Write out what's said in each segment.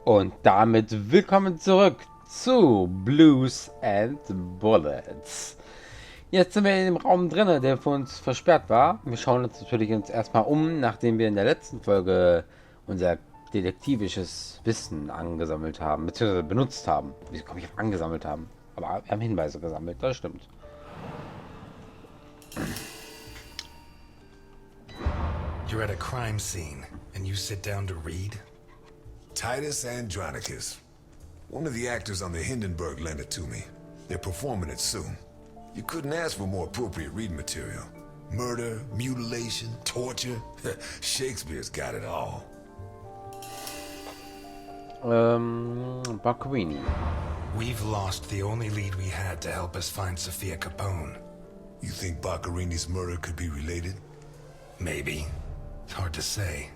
Und damit willkommen zurück zu Blues and Bullets. Jetzt sind wir in dem Raum drin, der für uns versperrt war. Wir schauen uns natürlich erstmal um, nachdem wir in der letzten Folge unser detektivisches Wissen angesammelt haben, beziehungsweise benutzt haben. Wie komme ich auf angesammelt haben? Aber wir haben Hinweise gesammelt, das stimmt. You're at a crime scene, and you sit down to read? Titus Andronicus. One of the actors on the Hindenburg lent it to me. They're performing it soon. You couldn't ask for more appropriate reading material. Murder, mutilation, torture. Shakespeare's got it all. Baccarini. We've lost the only lead we had to help us find Sophia Capone. You think Baccarini's murder could be related? Maybe. It's hard to say.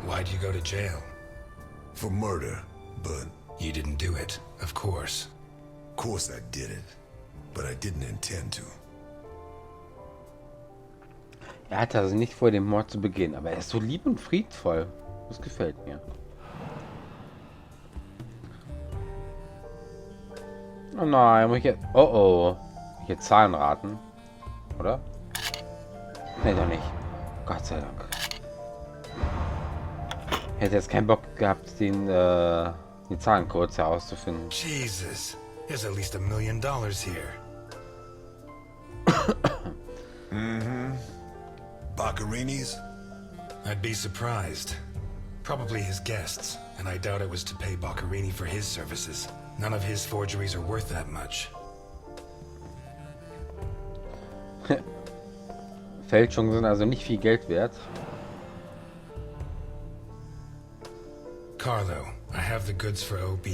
Why'd you go to jail? For murder, but... You didn't do it, of course. Of course I did it. But I didn't intend to. Er hatte also nicht vor, den Mord zu begehen, aber er ist so lieb und friedvoll. Das gefällt mir. Oh nein, muss ich jetzt... Oh oh. Muss ich jetzt Zahlen raten? Oder? Nee, doch nicht. Gott sei Dank. Ich hätte jetzt keinen Bock gehabt, die Zahlen kurz herauszufinden. Jesus, there's at least $1 million here. Baccarini's? I'd be surprised. Probably his guests, and I doubt it was to pay Baccarini for his services. None of his forgeries are worth that much. Fälschungen sind also nicht viel Geld wert. Carlo, I have the goods for OB,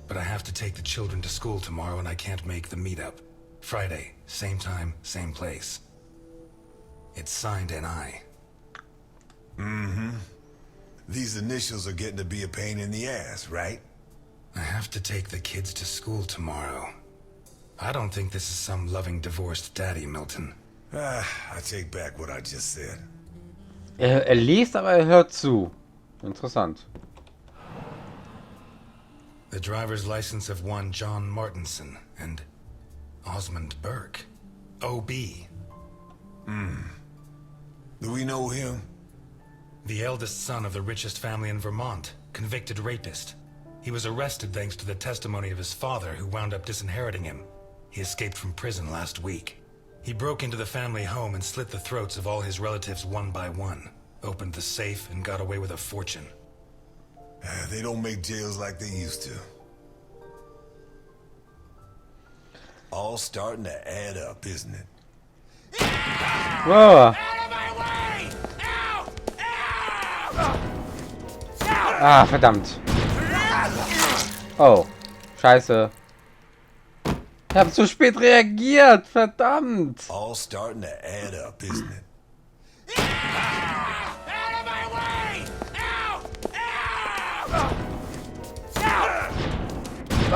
but I have to take the children to school tomorrow and I can't make the meetup. Friday, same time, same place. It's signed NI. These initials are getting to be a pain in the ass, right? I have to take the kids to school tomorrow. I don't think this is some loving divorced daddy, Milton. I take back what I just said. Er liest, aber er hört zu. Interessant. The driver's license of one John Martinson and Osmond Burke. OB. Do we know him? The eldest son of the richest family in Vermont, convicted rapist. He was arrested thanks to the testimony of his father, who wound up disinheriting him. He escaped from prison last week. He broke into the family home and slit the throats of all his relatives one by one, opened the safe, and got away with a fortune. They don't make jails like they used to. All starting to add up, isn't it? Wow. Ah, verdammt. Oh, scheiße. Ich habe zu spät reagiert, verdammt. All starting to add up, isn't it?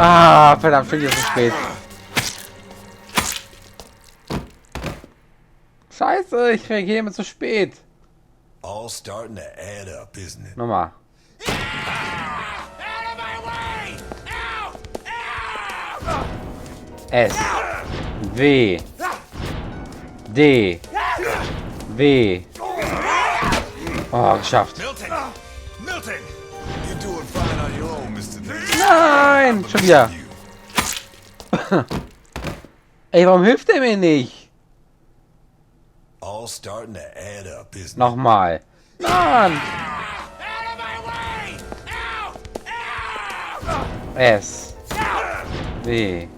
Ah, verdammt, schon wieder zu spät. Scheiße, ich reagiere immer zu spät. All starting to add up, isn't it? Nochmal. S. W. D. W. Oh, geschafft. Milton! Milton! You're doing fine on your own, Mr. Davis. Nein, schon wieder. Ey, warum hilft er mir nicht? All starting to add up, isn't it? Nochmal. Mann. S. W.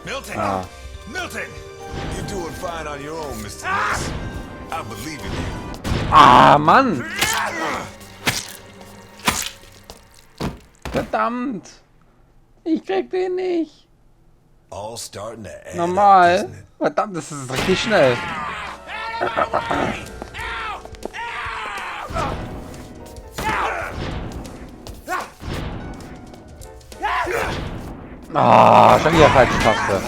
Milton! Milton! You're doing fine on your own, Mr. Davis. I believe in you. Ah, Mann. Verdammt. Ich krieg den nicht. All starting to add up, Normal. isn't it? Verdammt, das ist richtig schnell. Ah, schon wieder falsche Taste.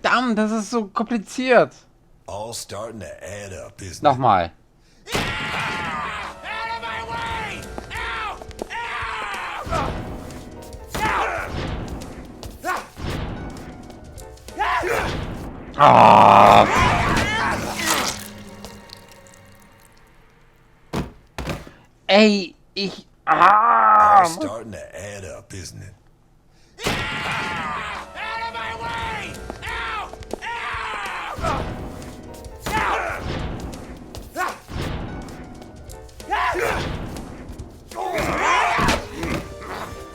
Verdammt, das ist so kompliziert. All starting to add up, isn't it? Nochmal. Ah. Ey, ich... All starting to add up, isn't it?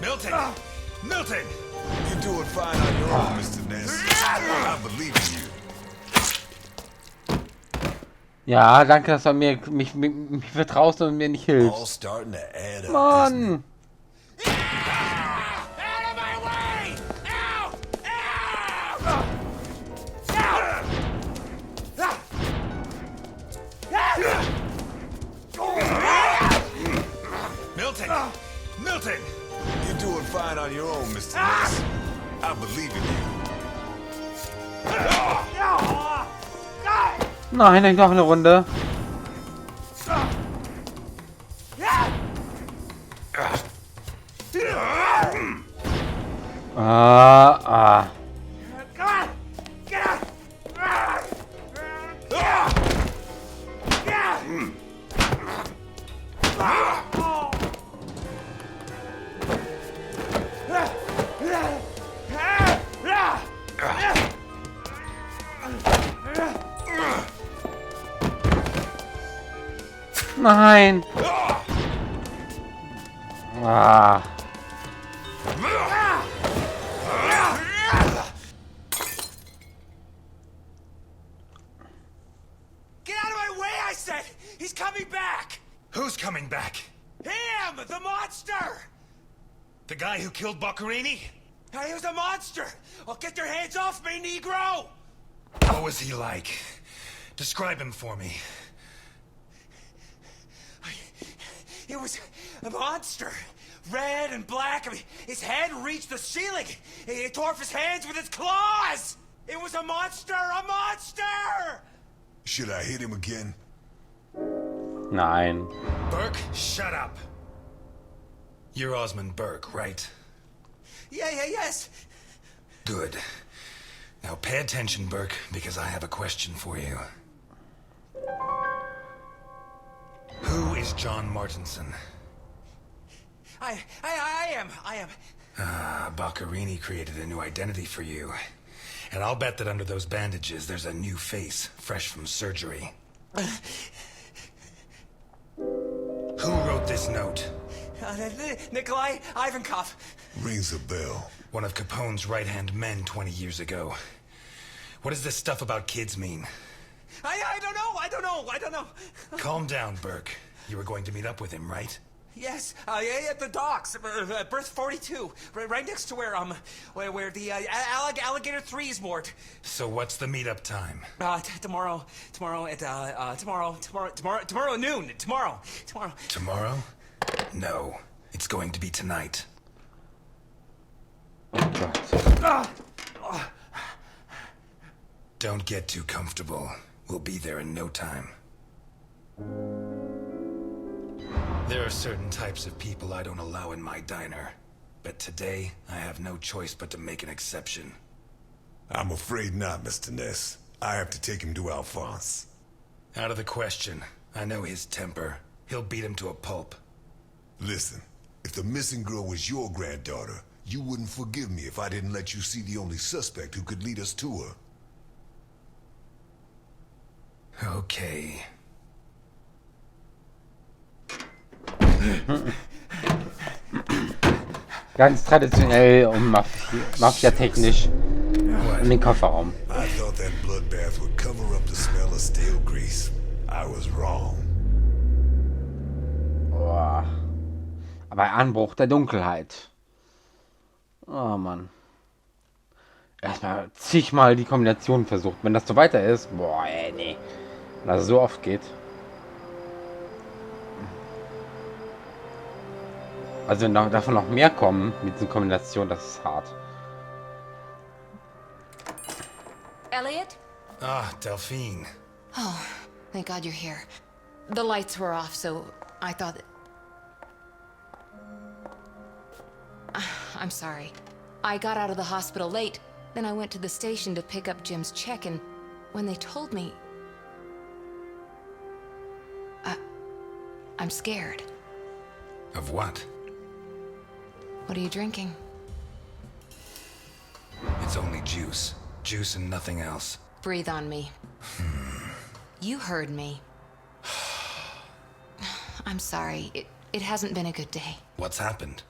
Milton! Milton! You're doing fine on your own, Mr. Ness. I believe in you. Ja, danke, dass du mich vertraust und mir nicht All hilfst. starting to add up, isn't it? Mann! Milton! Milton! You're doing fine on your own, Mr. Ness. I believe in you. Nein, noch eine Runde. Ah. Nein. Ah. Get out of my way, I said! He's coming back! Who's coming back? Him! The monster! The guy who killed Boccherini? He was a monster! Oh, get your hands off me, Negro! What was he like? Describe him for me. He was a monster. Red and black. I mean, his head reached the ceiling. He tore off his hands with his claws! It was a monster! A monster! Should I hit him again? Nein. Burke, shut up. You're Osmond Burke, right? Yes. Good. Now pay attention, Burke, because I have a question for you. Who is John Martinson? I am. Ah, Boccherini created a new identity for you. And I'll bet that under those bandages, there's a new face, fresh from surgery. Who wrote this note? Nikolai Ivankov. Rings a bell. One of Capone's right-hand men 20 years ago. What does this stuff about kids mean? I don't know. Calm down, Burke. You were going to meet up with him, right? Yes, at the docks, berth 42, right next to where the alligator 3 is moored. So what's the meetup time? Tomorrow at noon. Tomorrow. Tomorrow? No, it's going to be tonight. Don't get too comfortable. We'll be there in no time. There are certain types of people I don't allow in my diner. But today, I have no choice but to make an exception. I'm afraid not, Mr. Ness. I have to take him to Alphonse. Out of the question. I know his temper. He'll beat him to a pulp. Listen, if the missing girl was your granddaughter, you wouldn't forgive me if I didn't let you see the only suspect who could lead us to her. Okay. Ganz traditionell und Mafia-technisch in den Kofferraum. I thought that bloodbath would cover up the smell of stale grease. I was wrong. Boah. Aber Anbruch der Dunkelheit. Oh Mann. Erstmal zigmal die Kombination versucht. Wenn das so weiter ist, boah, ey, nee. Wenn das so oft geht. Also wenn davon noch mehr kommen mit diesen Kombinationen, das ist hart. Elliot? Ah, Delphine. Oh, thank God you're here. The lights were off, so I thought that... I'm sorry. I got out of the hospital late, then I went to the station to pick up Jim's check, and when they told me... I'm scared. Of what? What are you drinking? It's only juice. Juice and nothing else. Breathe on me. You heard me. I'm sorry. It hasn't been a good day. What's happened?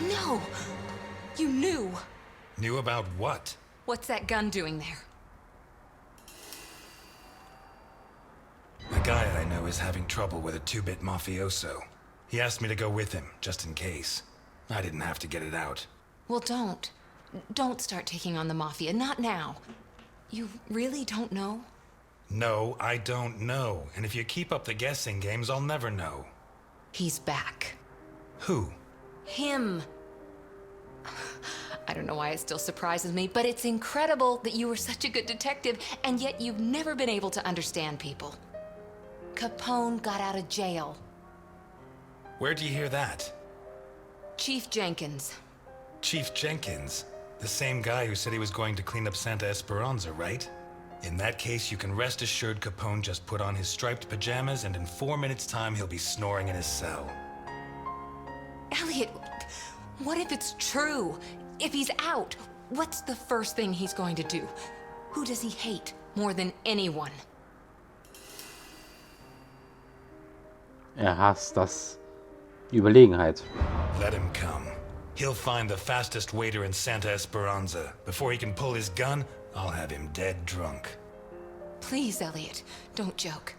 No! You knew! Knew about what? What's that gun doing there? A guy I know is having trouble with a two-bit mafioso. He asked me to go with him, just in case. I didn't have to get it out. Well, don't. Don't start taking on the Mafia. Not now. You really don't know? No, I don't know. And if you keep up the guessing games, I'll never know. He's back. Who? Him. I don't know why it still surprises me, but it's incredible that you were such a good detective, and yet you've never been able to understand people. Capone got out of jail. Where'd you hear that? Chief Jenkins. Chief Jenkins? The same guy who said he was going to clean up Santa Esperanza, right? In that case, you can rest assured Capone just put on his striped pajamas, and in 4 minutes' time, he'll be snoring in his cell. Elliot, what if it's true? If he's out, what's the first thing he's going to do? Who does he hate more than anyone? Hasst das Überlegenheit. Let him come. He'll find the fastest waiter in Santa Esperanza. Before he can pull his gun, I'll have him dead drunk. Please, Elliot, don't joke.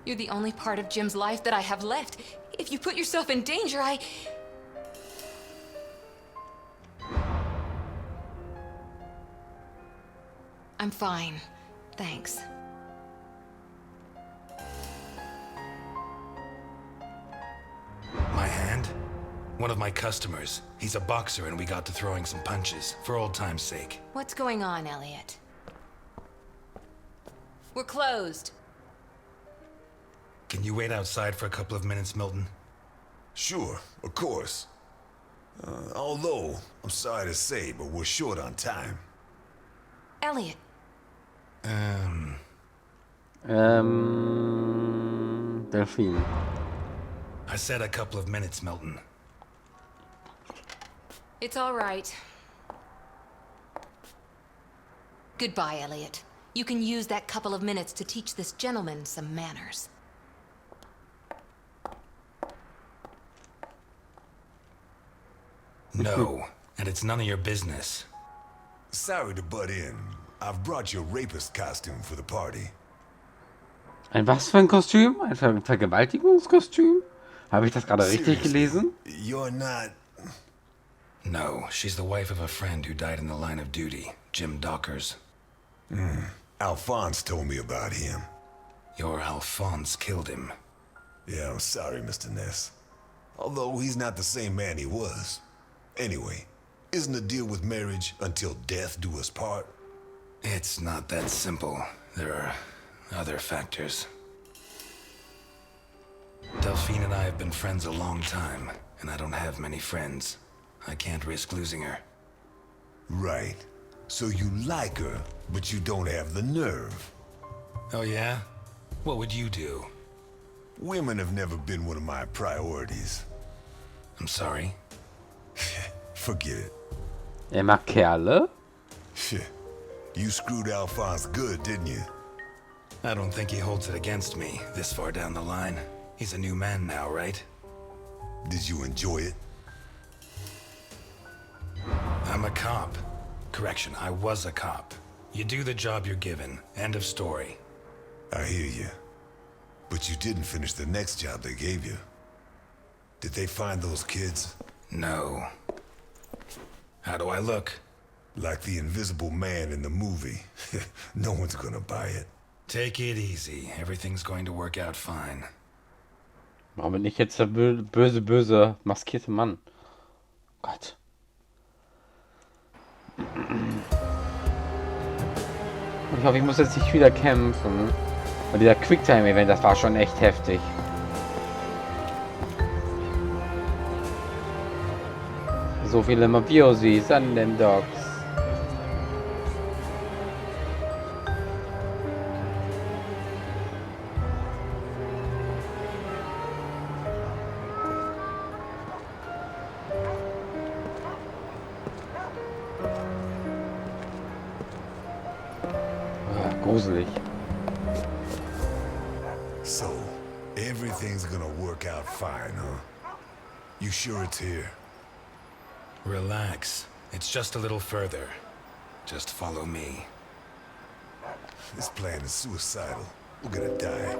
You're the only part of Jim's life that I have left. If you put yourself in danger, I'm fine. Thanks. My hand? One of my customers. He's a boxer and we got to throwing some punches, for old time's sake. What's going on, Elliot? We're closed. Can you wait outside for a couple of minutes, Milton? Sure, of course. Although, I'm sorry to say, but we're short on time. Elliot. Delphine. I said a couple of minutes, Milton. It's all right. Goodbye, Elliot. You can use that couple of minutes to teach this gentleman some manners. No, and it's none of your business. Sorry to butt in. I've brought your rapist costume for the party. Ein was für ein Kostüm? Ein Vergewaltigungskostüm? Habe ich das gerade richtig Seriously, gelesen? You're not... No, she's the wife of a friend who died in the line of duty, Jim Dockers. Alphonse told me about him. Your Alphonse killed him. Yeah, I'm sorry, Mr. Ness. Although he's not the same man he was. Anyway, isn't the deal with marriage until death do us part? It's not that simple. There are other factors. Delphine and I have been friends a long time, and I don't have many friends. I can't risk losing her. Right. So you like her, but you don't have the nerve. Oh yeah? What would you do? Women have never been one of my priorities. I'm sorry. Forget it. Mag Kerle? You screwed Alphonse good, didn't you? I don't think he holds it against me this far down the line. He's a new man now, right? Did you enjoy it? I'm a cop. Correction, I was a cop. You do the job you're given. End of story. I hear you. But you didn't finish the next job they gave you. Did they find those kids? No. How do I look? Like the invisible man in the movie. No one's gonna buy it. Take it easy. Everything's going to work out fine. Warum bin ich jetzt der böse, maskierte Mann? Gott. Ich hoffe, ich muss jetzt nicht wieder kämpfen. Und dieser Quicktime-Event, das war schon echt heftig. So viele Mafiosis an den Docks. Gruselig. So, everything's gonna work out fine, huh? You sure it's here? Relax. It's just a little further. Just follow me. This plan is suicidal. We're gonna die.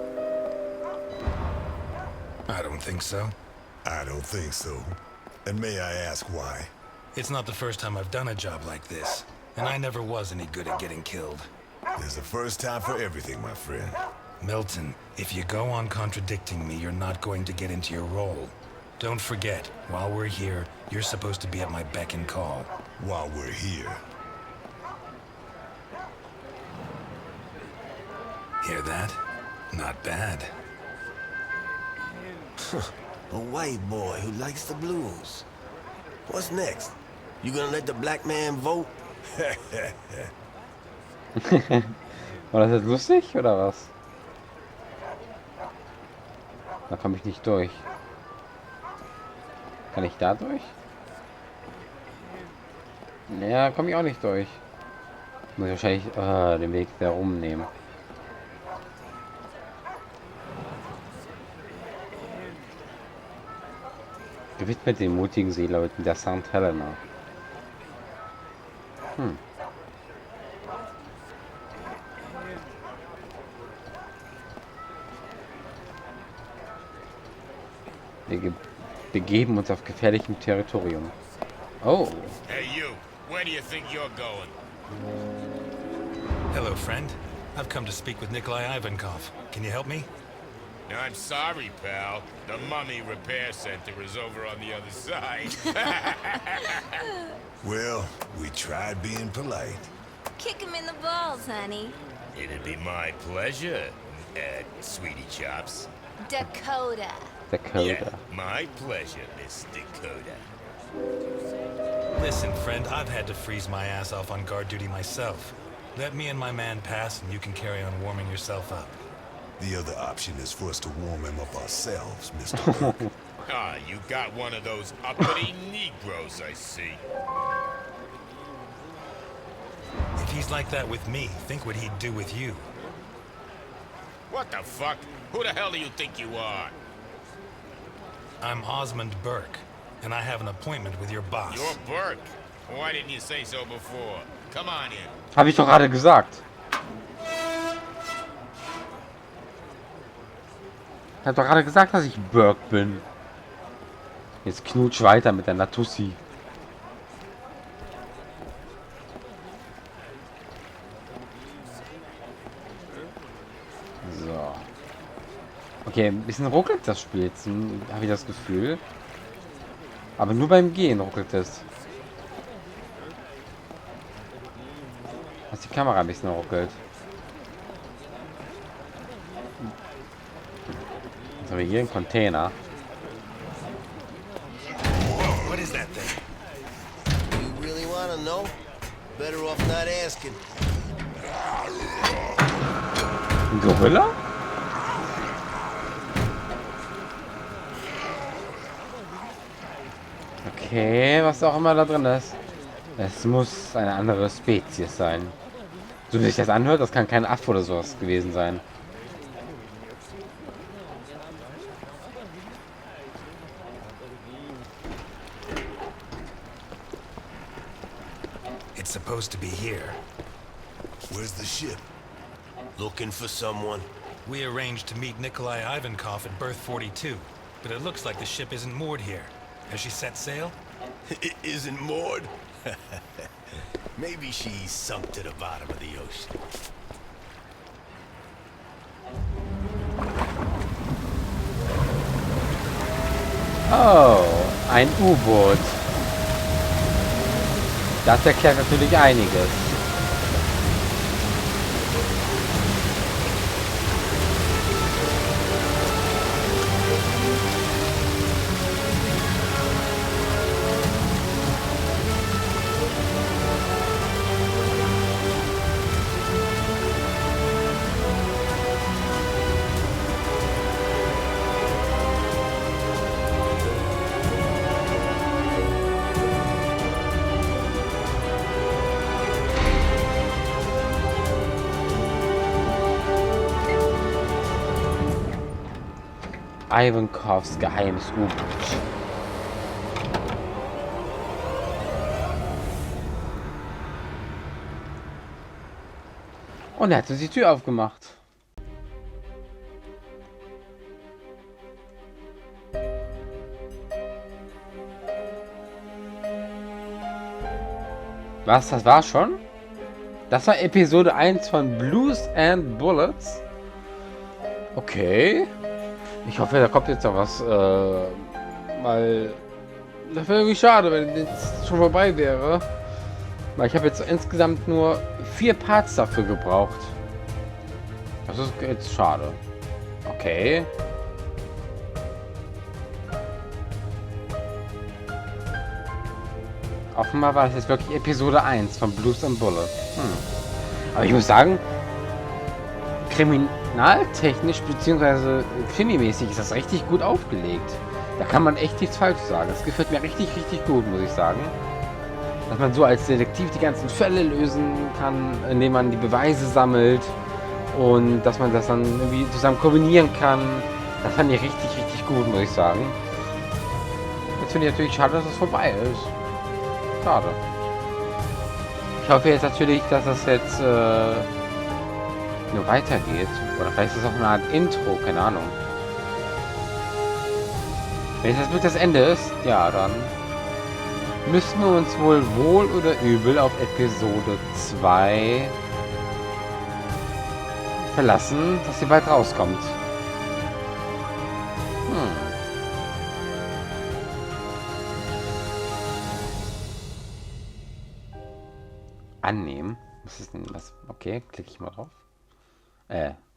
I don't think so. I don't think so. And may I ask why? It's not the first time I've done a job like this, and I never was any good at getting killed. There's a first time for everything, my friend. Milton, if you go on contradicting me, you're not going to get into your role. Don't forget, while we're here, you're supposed to be at my beck and call. While we're here. Hear that? Not bad. A white boy who likes the blues. What's next? You gonna let the black man vote? War das jetzt lustig oder was? Da komme ich nicht durch. Kann ich da durch? Ja, komme ich auch nicht durch. Muss ich wahrscheinlich den Weg da rumnehmen. Gewidmet den mutigen Seeleuten der St. Helena. Wir begeben uns auf gefährlichem Territorium. Oh. Hey you, where do you think you're going? Hello, friend. I've come to speak with Nikolai Ivankov. Can you help me? I'm sorry, pal. The mummy repair center is over on the other side. Well, we tried being polite. Kick him in the balls, honey. It'd be my pleasure, sweetie chops. Dakota. Dakota. My pleasure, Miss Dakota. Listen, friend, I've had to freeze my ass off on guard duty myself. Let me and my man pass, and you can carry on warming yourself up. The other option is for us to warm him up ourselves, Mr. Burke. Ah, you got one of those uppity Negroes, I see. If he's like that with me, think what he'd do with you. What the fuck? Who the hell do you think you are? I'm Osmond Burke, and I have an appointment with your boss. You're Burke. Why didn't you say so before? Come on in. Habe ich doch gerade gesagt. Ich habe doch gerade gesagt, dass ich Burke bin. Jetzt knutsch weiter mit der Natussi. So. Okay, ein bisschen ruckelt das Spiel jetzt, habe ich das Gefühl. Aber nur beim Gehen ruckelt es. Dass die Kamera ein bisschen ruckelt. Jetzt haben wir hier einen Container. What is that thing? You really wanna know? Better off not asking. Ein Gorilla? Okay, was auch immer da drin ist. Es muss eine andere Spezies sein. So wie sich das anhört, das kann kein Affe oder sowas gewesen sein. It's supposed to be here. Where's the ship? Looking for someone? We arranged to meet Nikolai Ivankov at berth 42, but it looks like the ship isn't moored here. Has she set sail? It isn't moored? Maybe she's sunk to the bottom of the ocean. Oh, ein U-Boot. Das erklärt natürlich einiges. Ivankovs geheimes U-Boot. Und er hat uns die Tür aufgemacht. Was? Das war schon? Das war Episode 1 von Blues and Bullets. Okay. Ich hoffe, da kommt jetzt noch was. Weil das wäre irgendwie schade, wenn jetzt schon vorbei wäre. Weil ich habe jetzt insgesamt nur 4 Parts dafür gebraucht. Das ist jetzt schade. Okay. Offenbar war das jetzt wirklich Episode 1 von Blues and Bullets. Aber ich muss sagen, kriminaltechnisch bzw. krimimäßig ist das richtig gut aufgelegt. Da kann man echt nichts falsch sagen. Das gefällt mir richtig, richtig gut, muss ich sagen. Dass man so als Detektiv die ganzen Fälle lösen kann, indem man die Beweise sammelt und dass man das dann irgendwie zusammen kombinieren kann. Das fand ich richtig, richtig gut, muss ich sagen. Jetzt finde ich natürlich schade, dass es vorbei ist. Schade. Ich hoffe jetzt natürlich, dass das jetzt nur weitergeht. Oder vielleicht ist es auch eine Art Intro, keine Ahnung. Wenn das wirklich das Ende ist, ja, dann müssen wir uns wohl oder übel auf Episode 2 verlassen, dass sie bald rauskommt. Annehmen. Was ist denn was? Okay, klicke ich mal drauf.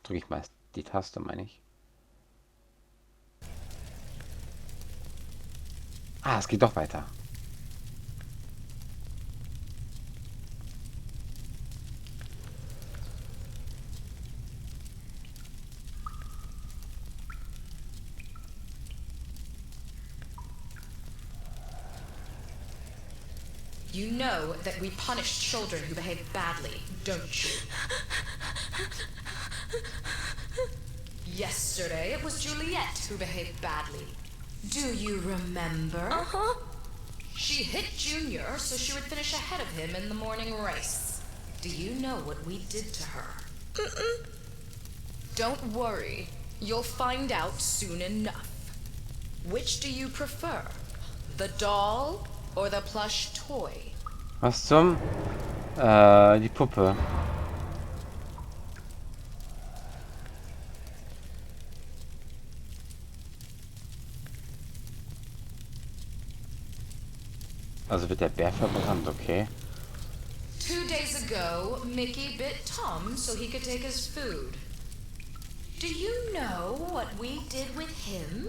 Drücke ich mal die Taste, meine ich. Ah, es geht doch weiter. You know that we punish children who behave badly, don't you? Yesterday, it was Juliet who behaved badly. Do you remember? Uh-huh. She hit Junior so she would finish ahead of him in the morning race. Do you know what we did to her? Mm-mm. Don't worry. You'll find out soon enough. Which do you prefer? The doll or the plush toy? Was zum? Die Puppe. Also wird der Bär verbrannt, okay. 2 days ago, Mickey bit Tom so he could take his food. Do you know what we did with him?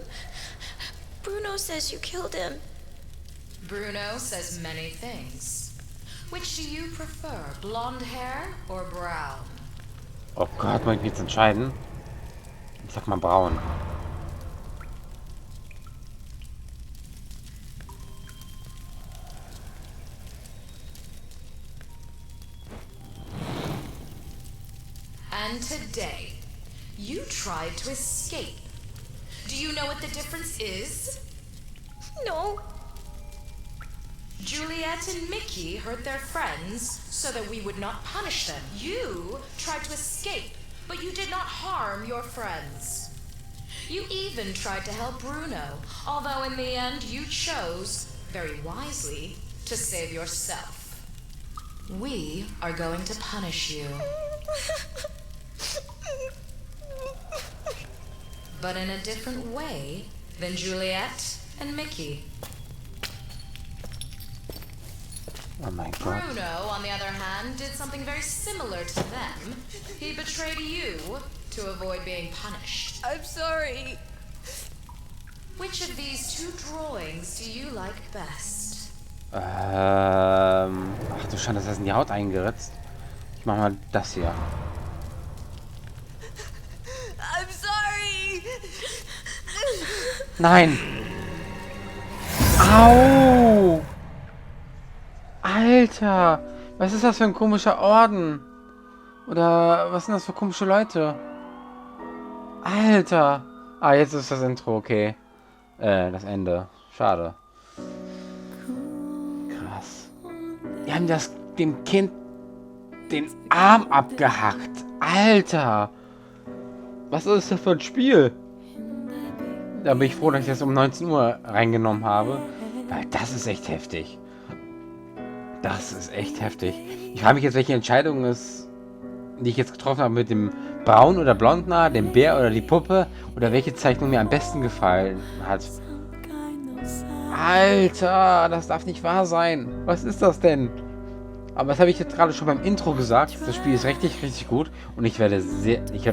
Bruno says you killed him. Bruno says many things. Which do you prefer, blonde hair or brown? Oh Gott, muss ich mich jetzt entscheiden? Ich sag mal braun. And today, you tried to escape. Do you know what the difference is? No. Juliet and Mickey hurt their friends so that we would not punish them. You tried to escape, but you did not harm your friends. You even tried to help Bruno, although in the end you chose, very wisely, to save yourself. We are going to punish you. But in a different way than Juliet and Mickey. Oh mein Gott. Bruno, on the other hand, did something very similar to them. He betrayed you to avoid being punished. I'm sorry. Which of these 2 drawings do you like best? Ach du Schande, das ist in die Haut eingeritzt. Ich mach mal das hier. I'm sorry. Nein! Au! Alter! Was ist das für ein komischer Orden? Oder was sind das für komische Leute? Alter! Ah, jetzt ist das Intro, okay. Das Ende. Schade. Krass. Die haben dem Kind den Arm abgehackt. Alter. Was ist das für ein Spiel? Da bin ich froh, dass ich das um 19 Uhr reingenommen habe. Weil das ist echt heftig. Das ist echt heftig. Ich frage mich jetzt, welche Entscheidung es, die ich jetzt getroffen habe, mit dem Braun- oder Blondhaar, dem Bär oder die Puppe, oder welche Zeichnung mir am besten gefallen hat. Alter, das darf nicht wahr sein. Was ist das denn? Aber das habe ich jetzt gerade schon beim Intro gesagt. Das Spiel ist richtig, richtig gut. Und ich werde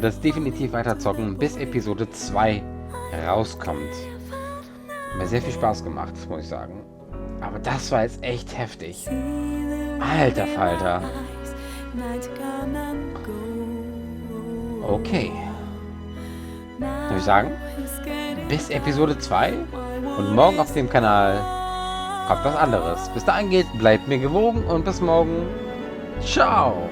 das definitiv weiter zocken, bis Episode 2 rauskommt. Hat mir sehr viel Spaß gemacht, muss ich sagen. Aber das war jetzt echt heftig. Alter Falter. Okay. Dann würde ich sagen, bis Episode 2 und morgen auf dem Kanal kommt was anderes. Bis dahin geht, bleibt mir gewogen und bis morgen. Ciao.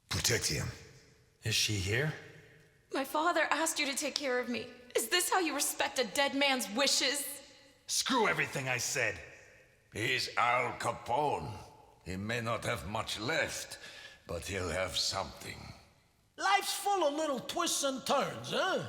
Protect him. Is she here? My father asked you to take care of me. Is this how you respect a dead man's wishes? Screw everything I said. He's Al Capone. He may not have much left, but he'll have something. Life's full of little twists and turns, huh?